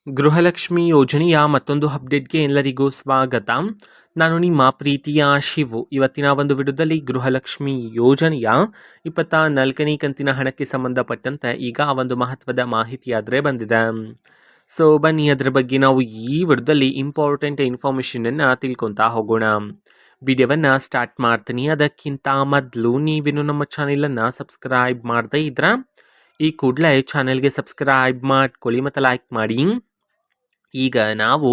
ಗೃಹಲಕ್ಷ್ಮಿ ಯೋಜನೆಯ ಮತ್ತೊಂದು ಅಪ್ಡೇಟ್ಗೆ ಎಲ್ಲರಿಗೂ ಸ್ವಾಗತ. ನಾನು ನಿಮ್ಮ ಪ್ರೀತಿಯ ಶಿವು. ಇವತ್ತಿನ ಒಂದು ವಿಡಿಯೋದಲ್ಲಿ ಗೃಹಲಕ್ಷ್ಮಿ ಯೋಜನೆಯ 24ನೇ ಕಂತಿನ ಹಣಕ್ಕೆ ಸಂಬಂಧಪಟ್ಟಂತೆ ಈಗ ಒಂದು ಮಹತ್ವದ ಮಾಹಿತಿ ಆದರೆ ಬಂದಿದೆ. ಸೊ ಬನ್ನಿ, ಅದರ ಬಗ್ಗೆ ನಾವು ಈ ವಿಡಿಯೋದಲ್ಲಿ ಇಂಪಾರ್ಟೆಂಟ್ ಇನ್ಫಾರ್ಮೇಷನನ್ನು ತಿಳ್ಕೊತಾ ಹೋಗೋಣ. ವಿಡಿಯೋವನ್ನು ಸ್ಟಾರ್ಟ್ ಮಾಡ್ತೀನಿ. ಅದಕ್ಕಿಂತ ಮೊದಲು ನೀವೇನು ನಮ್ಮ ಚಾನೆಲನ್ನು ಸಬ್ಸ್ಕ್ರೈಬ್ ಮಾಡದೇ ಇದ್ರೆ ಈ ಕೂಡಲೇ ಚಾನೆಲ್ಗೆ ಸಬ್ಸ್ಕ್ರೈಬ್ ಮಾಡ್ಕೊಳ್ಳಿ ಮತ್ತು ಲೈಕ್ ಮಾಡಿ. ಈಗ ನಾವು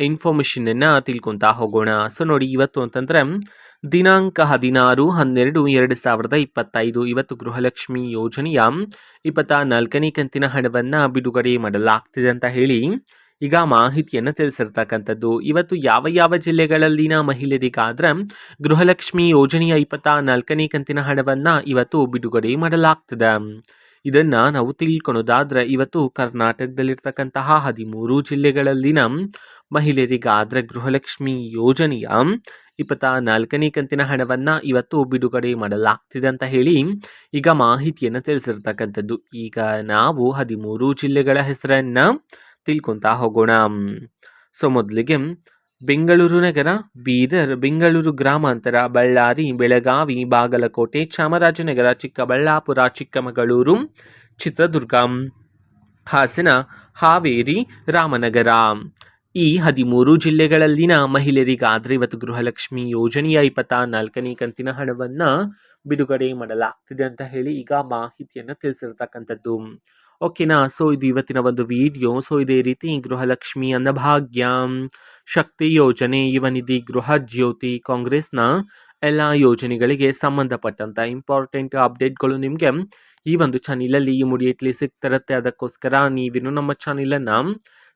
ಇನ್ಫಾರ್ಮೇಷನನ್ನು ತಿಳ್ಕೊತಾ ಹೋಗೋಣ. ಸೊ ನೋಡಿ, ಇವತ್ತು ಅಂತಂದರೆ ದಿನಾಂಕ 16/12/2025 ಇವತ್ತು ಗೃಹಲಕ್ಷ್ಮಿ ಯೋಜನೆಯ 24ನೇ ಕಂತಿನ ಹಣವನ್ನು ಬಿಡುಗಡೆ ಮಾಡಲಾಗ್ತಿದೆ ಅಂತ ಹೇಳಿ ಈಗ ಮಾಹಿತಿಯನ್ನು ತಿಳಿಸಿರ್ತಕ್ಕಂಥದ್ದು. ಇವತ್ತು ಯಾವ ಯಾವ ಜಿಲ್ಲೆಗಳಲ್ಲಿನ ಮಹಿಳೆಯರಿಗಾದ್ರೆ ಗೃಹಲಕ್ಷ್ಮಿ ಯೋಜನೆಯ 24ನೇ ಕಂತಿನ ಹಣವನ್ನು ಇವತ್ತು ಬಿಡುಗಡೆ ಮಾಡಲಾಗ್ತಿದೆ. ಇದನ್ನು ನಾವು ತಿಳ್ಕೊಳೋದಾದ್ರೆ ಇವತ್ತು ಕರ್ನಾಟಕದಲ್ಲಿರ್ತಕ್ಕಂತಹ 13 ಜಿಲ್ಲೆಗಳಲ್ಲಿನ ಮಹಿಳೆಯರಿಗಾದ್ರೆ ಗೃಹಲಕ್ಷ್ಮಿ ಯೋಜನೆಯ 24ನೇ ಕಂತಿನ ಹಣವನ್ನು ಇವತ್ತು ಬಿಡುಗಡೆ ಮಾಡಲಾಗ್ತಿದೆ ಅಂತ ಹೇಳಿ ಈಗ ಮಾಹಿತಿಯನ್ನು ತಿಳಿಸಿರ್ತಕ್ಕಂಥದ್ದು. ಈಗ ನಾವು 13 ಜಿಲ್ಲೆಗಳ ಹೆಸರನ್ನು ತಿಳ್ಕೊತಾ ಹೋಗೋಣ. ಸೊ ಮೊದಲಿಗೆ ಬೆಂಗಳೂರು ನಗರ, ಬೀದರ್, ಬೆಂಗಳೂರು ಗ್ರಾಮಾಂತರ, ಬಳ್ಳಾರಿ, ಬೆಳಗಾವಿ, ಬಾಗಲಕೋಟೆ, ಚಾಮರಾಜನಗರ, ಚಿಕ್ಕಬಳ್ಳಾಪುರ, ಚಿಕ್ಕಮಗಳೂರು, ಚಿತ್ರದುರ್ಗ, ಹಾಸನ, ಹಾವೇರಿ, ರಾಮನಗರ. ಈ 13 ಜಿಲ್ಲೆಗಳಲ್ಲಿನ ಮಹಿಳೆಯರಿಗಾದರೆ ಇವತ್ತು ಗೃಹಲಕ್ಷ್ಮಿ ಯೋಜನೆಯ 24ನೇ ಕಂತಿನ ಹಣವನ್ನು ಬಿಡುಗಡೆ ಮಾಡಲಾಗ್ತಿದೆ ಅಂತ ಹೇಳಿ ಈಗ ಮಾಹಿತಿಯನ್ನು ತಿಳಿಸಿರ್ತಕ್ಕಂಥದ್ದು. ಓಕೆನಾ. ಸೊ ಇದು ಇವತ್ತಿನ ಒಂದು ವಿಡಿಯೋ. ಸೊ ಇದೇ ರೀತಿ ಗೃಹಲಕ್ಷ್ಮಿ, ಅನ್ನಭಾಗ್ಯ, ಶಕ್ತಿ ಯೋಜನೆ, ಯುವ ನಿಧಿ, ಗೃಹ ಜ್ಯೋತಿ, ಕಾಂಗ್ರೆಸ್ನ ಎಲ್ಲ ಯೋಜನೆಗಳಿಗೆ ಸಂಬಂಧಪಟ್ಟಂಥ ಇಂಪಾರ್ಟೆಂಟ್ ಅಪ್ಡೇಟ್ಗಳು ನಿಮಗೆ ಈ ಒಂದು ಚಾನಲಲ್ಲಿ ಇಮಿಡಿಯೇಟ್ಲಿ ಸಿಗ್ತಿರುತ್ತೆ. ಅದಕ್ಕೋಸ್ಕರ ನೀವೇನು ನಮ್ಮ ಚಾನಲನ್ನು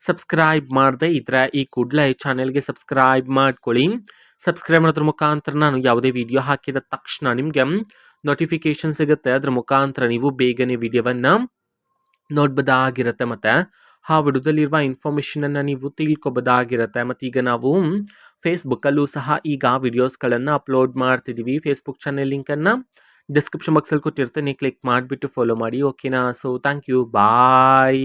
ಸಬ್ಸ್ಕ್ರೈಬ್ ಮಾಡದೇ ಇದ್ರೆ ಈ ಕೂಡಲೇ ಚಾನೆಲ್ಗೆ ಸಬ್ಸ್ಕ್ರೈಬ್ ಮಾಡ್ಕೊಳ್ಳಿ. ಸಬ್ಸ್ಕ್ರೈಬ್ ಮಾಡೋದ್ರ ಮುಖಾಂತರ ನಾನು ಯಾವುದೇ ವಿಡಿಯೋ ಹಾಕಿದ ತಕ್ಷಣ ನಿಮಗೆ ನೋಟಿಫಿಕೇಶನ್ ಸಿಗುತ್ತೆ. ಅದರ ಮುಖಾಂತರ ನೀವು ಬೇಗನೆ ವಿಡಿಯೋವನ್ನು ನೋಡ್ಬೋದಾಗಿರುತ್ತೆ ಮತ್ತು ಆ ವಿಡಿಯೋದಲ್ಲಿರುವ ಇನ್ಫಾರ್ಮೇಷನನ್ನು ನೀವು ತಿಳ್ಕೊಬೋದಾಗಿರುತ್ತೆ. ಮತ್ತು ಈಗ ನಾವು ಫೇಸ್ಬುಕ್ಕಲ್ಲೂ ಸಹ ಈಗ ವಿಡಿಯೋಸ್ಗಳನ್ನು ಅಪ್ಲೋಡ್ ಮಾಡ್ತಿದ್ದೀವಿ. ಫೇಸ್ಬುಕ್ ಚಾನೆಲ್ ಲಿಂಕನ್ನು ಡಿಸ್ಕ್ರಿಪ್ಷನ್ ಬಾಕ್ಸಲ್ಲಿ ಕೊಟ್ಟಿರ್ತೇನೆ, ಕ್ಲಿಕ್ ಮಾಡಿಬಿಟ್ಟು ಫಾಲೋ ಮಾಡಿ. ಓಕೆನಾ. So thank you, bye.